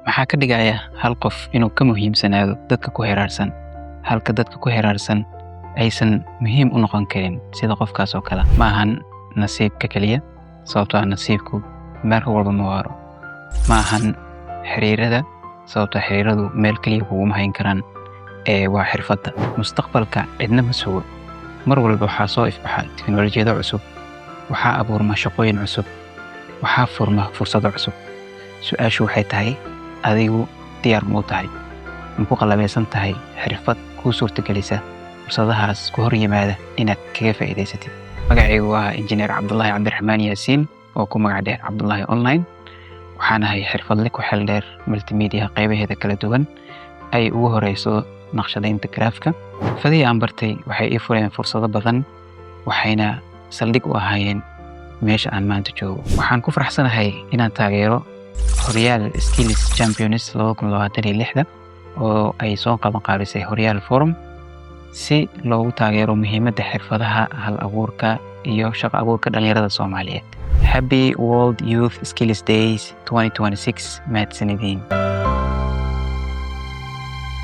maxaa ka dhigaya hal qof inuu ka muhiimsanaado dadka ku heraarsan halka dadka ku heraarsan aysan muhiim u noqon karin sida qofkaas oo kale maahan nasiibka kaliya sababtoo ah nasiibku meel walba ma waaro maahan xiriirada sababtoo xiriiradu meel kaliya kugu hayn karaan waa xirfadda mustaqbalka cidna ma sugo mar walba waxaa soo ifbaxa teknoolajiyada cusub waxaa abuurma shaqooyin cusub waxaa furma fursado cusub su'aashu waxay tahay adigu diyaar ma u tahay ma ku qalabeysan tahay xirfad kuu suurtagelisa fursadahaas ku hor yimaada inaad kaga faa'iidaysatid magacaygu waa injineer cabdullaahi cabdiraxmaan yaasiin oo ku magac dheer cabdullaahi online waxaan ahay xirfadle ku xeel dheer multimedia qaybaheeda kala duwan ay ugu horeyso naqshadaynta graafka xirfadihii aan bartay waxay ii fureen fursado badan waxayna saldhig u ahaayeen meesha aan maanta joogo waxaan ku faraxsanahay inaan taageero horyaal skills champions 2026 oo ay soo qaban qaabisay horyaal forum si loogu taageero muhiimadda xirfadaha hal abuurka iyo shaqo abuurka dhalinyarada Soomaaliyeed Happy World Youth Skills Days 2026 mahadsanidin